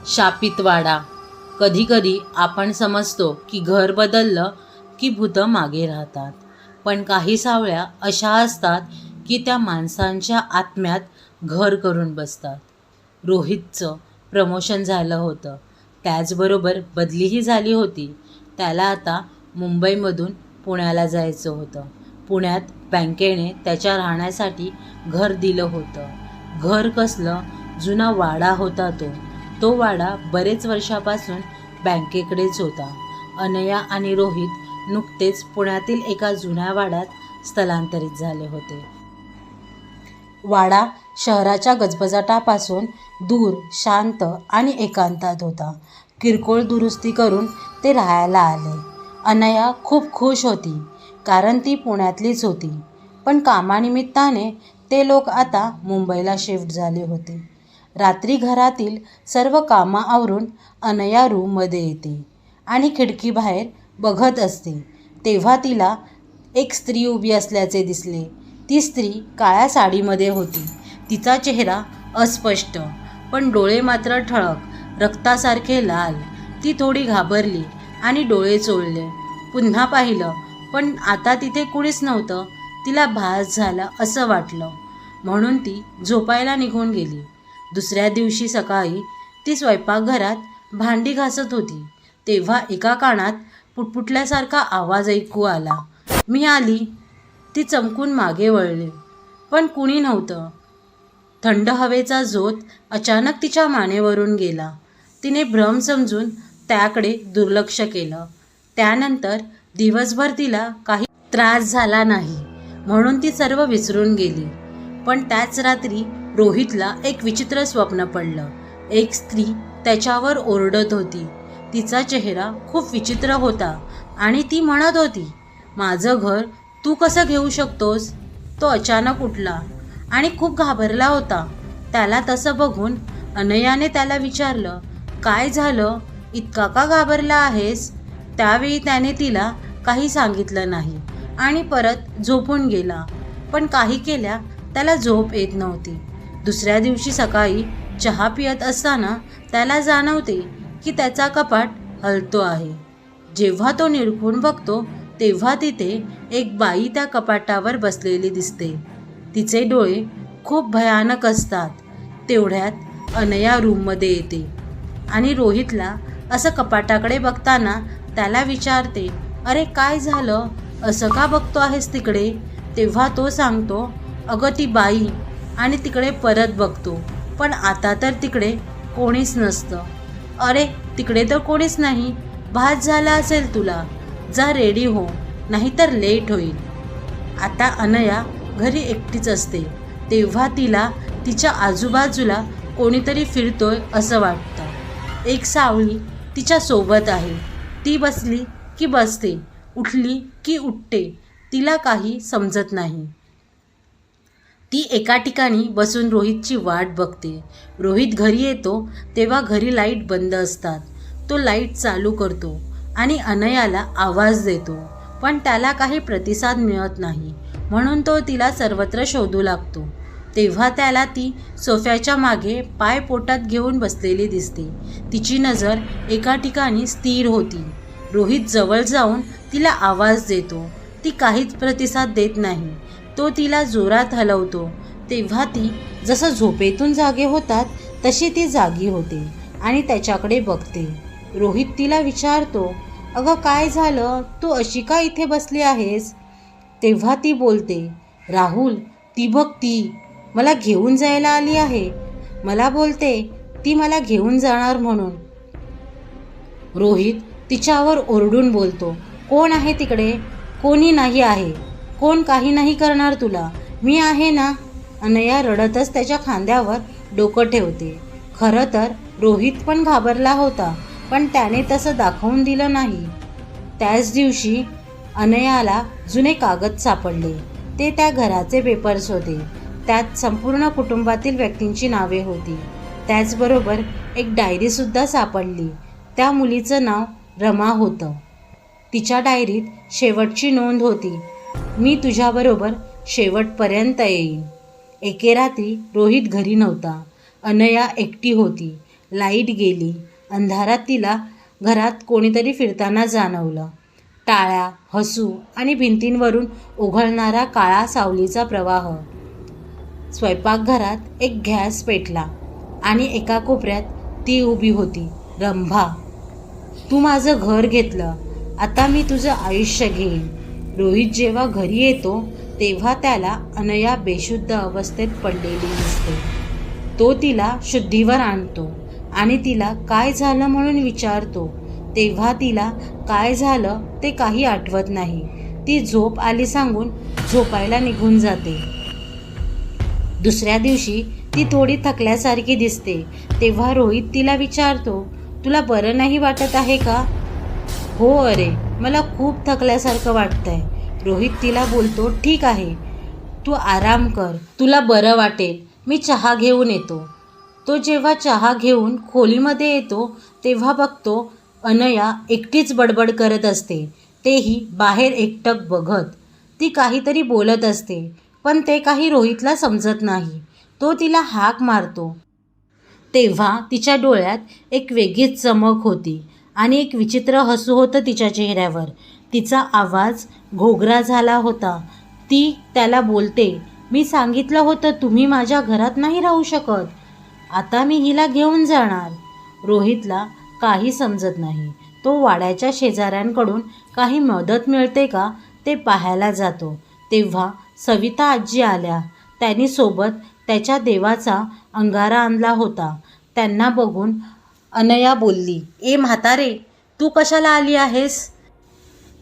शापित वाडा. कधीकधी आपण समजतो की घर बदललं की भूतं मागे राहतात, पण काही सावळ्या अशा असतात की त्या माणसांच्या आत्म्यात घर करून बसतात. रोहितचं प्रमोशन झालं होतं, त्याचबरोबर बदलीही झाली होती. त्याला आता मुंबईमधून पुण्याला जायचं होतं. पुण्यात बँकेने त्याच्या राहण्यासाठी घर दिलं होतं. घर कसलं, जुना वाडा होता तो वाडा बरेच वर्षापासून बँकेकडेच होता. अनया आणि रोहित नुकतेच पुण्यातील एका जुन्या वाड्यात स्थलांतरित झाले होते. वाडा शहराच्या गजबजाटापासून दूर, शांत आणि एकांतात होता. किरकोळ दुरुस्ती करून ते राहायला आले. अनया खूप खुश होती, कारण ती पुण्यातलीच होती. पण कामानिमित्ताने ते लोक आता मुंबईला शिफ्ट झाले होते. रात्री घरातील सर्व कामं आवरून अनया रूममध्ये येते आणि खिडकीबाहेर बघत असते, तेव्हा तिला एक स्त्री उभी असल्याचे दिसले. ती स्त्री काळ्या साडीमध्ये होती. तिचा चेहरा अस्पष्ट, पण डोळे मात्र ठळक, रक्तासारखे लाल. ती थोडी घाबरली आणि डोळे चोळले. पुन्हा पाहिलं, पण आता तिथे कुणीच नव्हतं. तिला भास झाला असं वाटलं, म्हणून ती झोपायला निघून गेली. दुसऱ्या दिवशी सकाळी ती स्वयंपाकघरात भांडी घासत होती, तेव्हा एका कानात पुटपुटल्यासारखा आवाज ऐकू आला. मी आली. ती चमकून मागे वळली, पण कुणी नव्हतं. थंड हवेचा झोत अचानक तिच्या मानेवरून गेला. तिने भ्रम समजून त्याकडे दुर्लक्ष केलं. त्यानंतर दिवसभर तिला काही त्रास झाला नाही, म्हणून ती सर्व विसरून गेली. पण त्याच रात्री रोहितला एक विचित्र स्वप्न पडलं. एक स्त्री त्याच्यावर ओरडत होती. तिचा चेहरा खूप विचित्र होता आणि ती म्हणत होती, माझं घर तू कसं घेऊ शकतोस? तो अचानक उठला आणि खूप घाबरला होता. त्याला तसं बघून अनयाने त्याला विचारलं, काय झालं? इतका का घाबरला आहेस? त्यावेळी त्याने तिला काही सांगितलं नाही आणि परत झोपून गेला. पण काही केल्या त्याला झोप येत नव्हती. दुसऱ्या दिवशी सकाळी चहा पित असताना त्याला जाणवते की त्याचा कपाट हलतो आहे. जेव्हा तो निरखून बघतो, तेव्हा तिथे एक बाई त्या कपाटावर बसलेली दिसते. तिचे डोळे खूप भयानक असतात. तेवढ्यात अनया रूममध्ये येते आणि रोहितला असं कपाटाकडे बघताना त्याला विचारते, अरे काय झालं? असं का बघतो आहेस तिकडे? तेव्हा तो सांगतो, अगं ती बाई, आणि तिकडे परत बघतो, पण आता तर तिकडे कोणीच नसतं. अरे तिकडे तर कोणीच नाही. भास झाला असेल तुला. जा रेडी हो, नाहीतर लेट होईल. आता अनया घरी एकटीच असते, तेव्हा तिला तिच्या आजूबाजूला कोणीतरी फिरतोय असं वाटतं. एक सावळी तिच्या सोबत आहे. ती बसली की बसते, उठली की उठते, तिला काही समजत नाही. ती एका ठिकाणी बसून रोहितची वाट बघते. रोहित घरी येतो तेव्हा घरी लाईट बंद असतात. तो लाईट चालू करतो आणि अनयाला आवाज देतो, पण त्याला काही प्रतिसाद मिळत नाही, म्हणून तो तिला सर्वत्र शोधू लागतो. तेव्हा त्याला ती सोफ्याच्या मागे पाय पोटात घेऊन बसलेली दिसते. तिची नजर एका ठिकाणी स्थिर होती. रोहित जवळ जाऊन तिला आवाज देतो. ती काहीच प्रतिसाद देत नाही. तो तिला जोरात हलवतो, तेव्हा ती जसं झोपेतून जागे होतात तशी ती जागी होते आणि त्याच्याकडे बघते. रोहित तिला विचारतो, अगं काय झालं? तू अशी का इथे बसली आहेस? तेव्हा ती बोलते, राहुल, ती बघ, ती मला घेऊन जायला आली आहे. मला बोलते ती मला घेऊन जाणार म्हणून. रोहित तिच्यावर ओरडून बोलतो, कोण आहे तिकडे? कोणी नाही आहे. कोण काही नाही करणार तुला, मी आहे ना. अनया रडतच त्याच्या खांद्यावर डोकं ठेवते. खरं तर रोहित पण घाबरला होता, पण त्याने तसं दाखवून दिलं नाही. त्याच दिवशी अनयाला जुने कागद सापडले. ते त्या घराचे पेपर्स होते. त्यात संपूर्ण कुटुंबातील व्यक्तींची नावे होती. त्याचबरोबर एक डायरीसुद्धा सापडली. त्या मुलीचं नाव रमा होतं. तिच्या डायरीत शेवटची नोंद होती, मी तुझ्याबरोबर शेवटपर्यंत येईन. एके रात्री रोहित घरी नव्हता. अनया एकटी होती. लाईट गेली. अंधारात तिला घरात कोणीतरी फिरताना जाणवलं. टाळ्या, हसू आणि भिंतींवरून उघळणारा काळा सावलीचा प्रवाह. स्वयंपाकघरात एक गॅस पेटला आणि एका कोपऱ्यात ती उभी होती. रंभा, तू माझं घर घेतलं, आता मी तुझं आयुष्य घेईन. रोहित जेव्हा घरी येतो तेव्हा त्याला अनया बेशुद्ध अवस्थेत पडलेली दिसते. तो तिला शुद्धीवर आणतो आणि तिला काय झालं म्हणून विचारतो. तेव्हा तिला काय झालं ते काही आठवत नाही. ती झोप आली सांगून झोपायला निघून जाते. दुसऱ्या दिवशी ती थोडी थकल्यासारखी दिसते. तेव्हा रोहित तिला विचारतो, तुला बरं नाही वाटत आहे का? हो अरे, मला खूप थकल्यासारखं वाटतंय. रोहित तिला बोलतो, ठीक आहे, तू आराम कर, तुला बरं वाटेल, मी चहा घेऊन येतो. तो जेव्हा चहा घेऊन खोलीमध्ये येतो तेव्हा बघतो अनया एकटीच बडबड करत असते, तेही बाहेर एकटक बघत. ती काहीतरी बोलत असते पण ते काही रोहितला समजत नाही. तो तिला हाक मारतो तेव्हा तिच्या डोळ्यात एक वेगळीच चमक होती आणि एक विचित्र हसू होतं तिच्या चेहऱ्यावर. तिचा आवाज घोगरा झाला होता. ती त्याला बोलते, मी सांगितलं होतं तुम्ही माझ्या घरात नाही राहू शकत, आता मी हिला घेऊन जाणार. रोहितला काही समजत नाही. तो वाड्याच्या शेजाऱ्यांकडून काही मदत मिळते का ते पाहायला जातो. तेव्हा सविता आजी आल्या. त्यांनी सोबत त्याच्या देवाचा अंगारा आणला होता. त्यांना बघून अनया बोलली, ए म्हातारे, तू कशाला आली आहेस?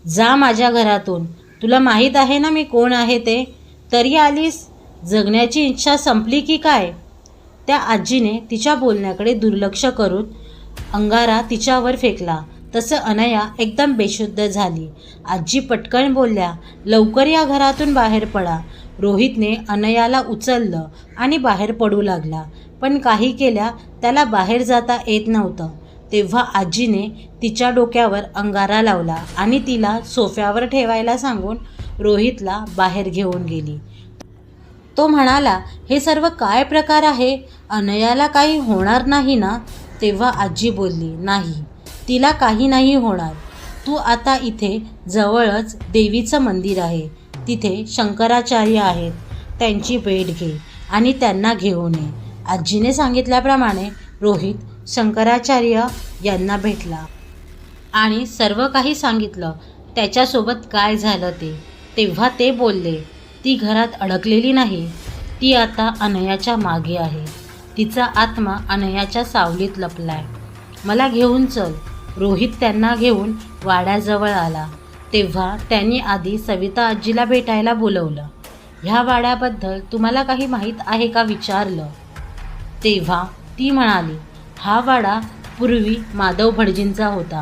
जा माझ्या घरातून, तुला माहीत आहे ना मी कोण आहे ते, तरी आलीस? जगण्याची इच्छा संपली की काय? त्या आजीने तिच्या बोलण्याकडे दुर्लक्ष करून अंगारा तिच्यावर फेकला. तसं अनया एकदम बेशुद्ध झाली. आजी पटकन बोलल्या, लवकर या घरातून बाहेर पडा. रोहितने अनयाला उचललं आणि बाहेर पडू लागला, पण काही केल्या त्याला बाहेर जाता येत नव्हतं. तेव्हा आजीने तिच्या डोक्यावर अंगारा लावला आणि तिला सोफ्यावर ठेवायला सांगून रोहितला बाहेर घेऊन गेली. तो म्हणाला, हे सर्व काय प्रकार आहे? अनयाला काही होणार नाही ना? तेव्हा आजी बोलली, नाही, तिला काही नाही होणार. तू आता इथे जवळच देवीचं मंदिर आहे, तिथे शंकराचार्य आहेत, त्यांची भेट घे आणि त्यांना घेऊन ये. आजीने सांगितल्याप्रमाणे रोहित शंकराचार्य यांना भेटला आणि सर्व काही सांगितलं, त्याच्यासोबत काय झालं ते. तेव्हा ते बोलले, ती घरात अडकलेली नाही, ती आता अनयाच्या मागे आहे. तिचा आत्मा अनयाच्या सावलीत लपलाय. मला घेऊन चल. रोहित त्यांना घेऊन वाड्याजवळ आला. तेव्हा त्यांनी आधी सविता आजीला भेटायला बोलवलं. ह्या वाड्याबद्दल तुम्हाला काही माहीत आहे का विचारलं. तेव्हा ती म्हणाली, हा वाडा पूर्वी माधव भटजींचा होता.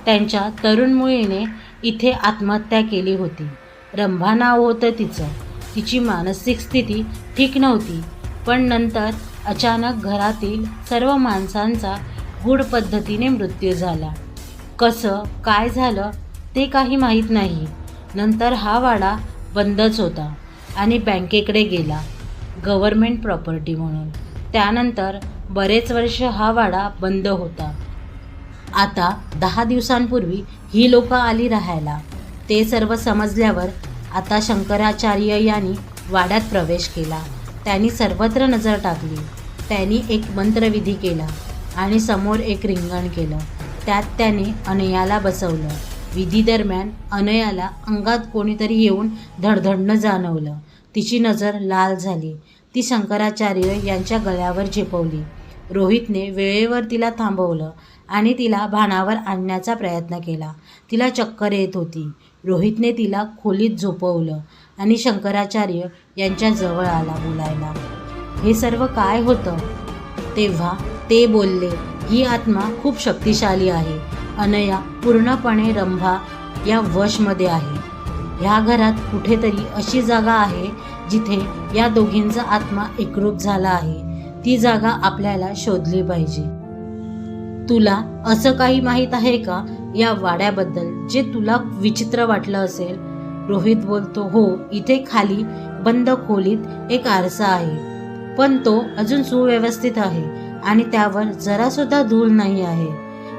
त्यांच्या तरुण मुलीने इथे आत्महत्या केली होती. रंभा नाव होतं तिचं. तिची मानसिक स्थिती ठीक नव्हती, पण नंतर अचानक घरातील सर्व माणसांचा गूढ पद्धतीने मृत्यू झाला. कसं काय झालं ते काही माहीत नाही. नंतर हा वाडा बंदच होता आणि बँकेकडे गेला, गव्हर्मेंट प्रॉपर्टी म्हणून. त्यानंतर बरेच वर्ष हा वाडा बंद होता. आता 10 दिवसांपूर्वी ही लोकं आली राहायला. ते सर्व समजल्यावर आता शंकराचार्य यांनी वाड्यात प्रवेश केला. त्यांनी सर्वत्र नजर टाकली. त्यांनी एक मंत्रविधी केला आणि समोर एक रिंगण केलं. त्यात त्याने अनयाला बसवलं. विधी दरम्यान अनयाला अंगात कोणीतरी येऊन धडधडणं जाणवलं. तिची नजर लाल झाली. ती शंकराचार्य यांच्या गळ्यावर झेपवली. रोहितने वेळेवर तिला थांबवलं आणि तिला भानावर आणण्याचा प्रयत्न केला. तिला चक्कर येत होती. रोहितने तिला खोलीत झोपवलं आणि शंकराचार्य यांच्या जवळ आला बोलायला. हे सर्व काय होतं? तेव्हा ते बोलले, ही आत्मा खूप शक्तिशाली आहे. अनया पूर्णपणे रंभा या वशमध्ये आहे. ह्या घरात कुठेतरी अशी जागा आहे जिथे या दोघींचा आत्मा एकरूप झाला आहे. ती जागा आपल्याला शोधली पाहिजे. तुला असं काही माहीत आहे का या वाड्याबद्दल जे तुला विचित्र वाटलं असेल? रोहित बोलतो, हो, इथे खाली बंद खोलीत एक आरसा आहे, पण तो अजून सुव्यवस्थित आहे आणि त्यावर जरासुद्धा धूळ नाही आहे.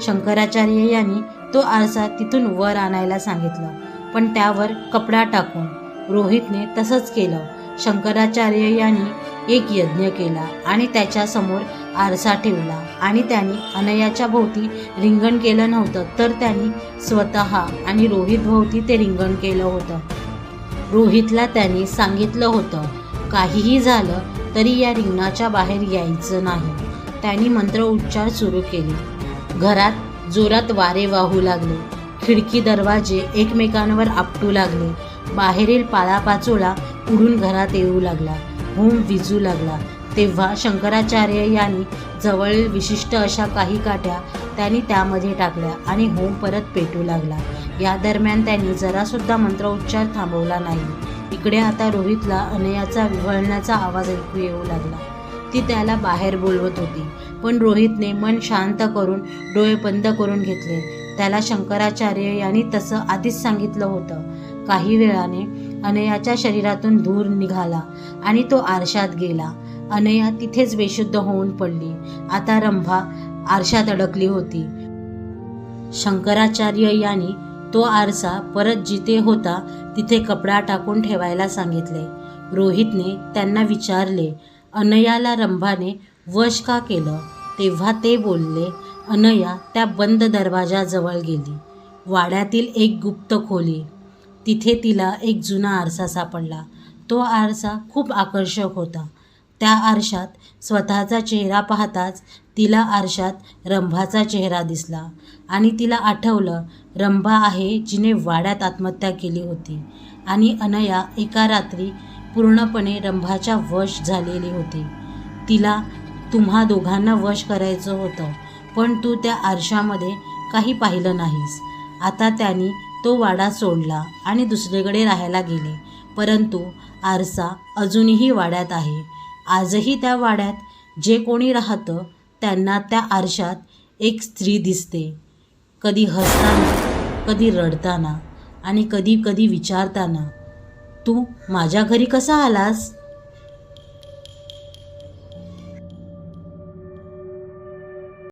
शंकराचार्य यांनी तो आरसा तिथून वर आणायला सांगितलं, पण त्यावर कपडा टाकून. रोहितने तसंच केलं. शंकराचार्य यांनी एक यज्ञ केला आणि त्याच्या समोर आरसा ठेवला आणि त्यांनी अनयाच्या भोवती रिंगण केलं नव्हतं, तर त्यांनी स्वतः आणि रोहित भोवती ते रिंगण केलं होतं. रोहितला त्यांनी सांगितलं होतं, काहीही झालं तरी या रिंगणाच्या बाहेर यायचं नाही. त्यांनी मंत्रोच्चार सुरू केले. घरात जोरात वारे वाहू लागले. खिडकी दरवाजे एकमेकांवर आपटू लागले. बाहेरील पालापाचोळा उडून घरात येऊ लागला. भूम विजू लागला. तेव्हा शंकराचार्य यांनी जवळील विशिष्ट अशा काही काठ्या त्यांनी त्यामध्ये टाकल्या आणि होम परत पेटू लागला. या दरम्यान त्यांनी जरासुद्धा मंत्रोच्चार थांबवला नाही. इकडे आता रोहितला अनयाचा विव्हळण्याचा आवाज ऐकू येऊ लागला. ती त्याला बाहेर बोलवत होती, पण रोहितने मन शांत करून डोळे बंद करून घेतले. त्याला शंकराचार्य यांनी तसं आधीच सांगितलं होतं. काही वेळाने अनयाच्या शरीरातून धूर निघाला आणि तो आरशात गेला. अनया तिथेच बेशुद्ध होऊन पडली. आता रंभा आरशात अडकली होती. शंकराचार्य यांनी तो आरसा परत जिथे होता तिथे कपडा टाकून ठेवायला सांगितले. रोहितने त्यांना विचारले, अनयाला रंभाने वश का केलं? तेव्हा ते बोलले, अनया त्या बंद दरवाजाजवळ गेली. वाड्यातील एक गुप्त खोली. तिथे तिला एक जुना आरसा सापडला. तो आरसा खूप आकर्षक होता. त्या आरशात स्वतःचा चेहरा पाहताच तिला आरशात रंभाचा चेहरा दिसला आणि तिला आठवलं, रंभा आहे जिने वाड्यात आत्महत्या केली होती आणि अनया एका रात्री पूर्णपणे रंभाच्या वश झालेली होती. तिला तुम्हा दोघांना वश करायचं होतं, पण तू त्या आरशामध्ये काही पाहिलं नाहीस. आता त्यांनी तो वाडा सोडला आणि दुसरीकडे राहायला गेले, परंतु आरसा अजूनही वाड्यात आहे. आजही त्या वाड्यात जे कोणी राहतं त्यांना त्या आरशात एक स्त्री दिसते, कधी हसताना, कधी रडताना आणि कधी कधी विचारताना, तू माझ्या घरी कसा आलास?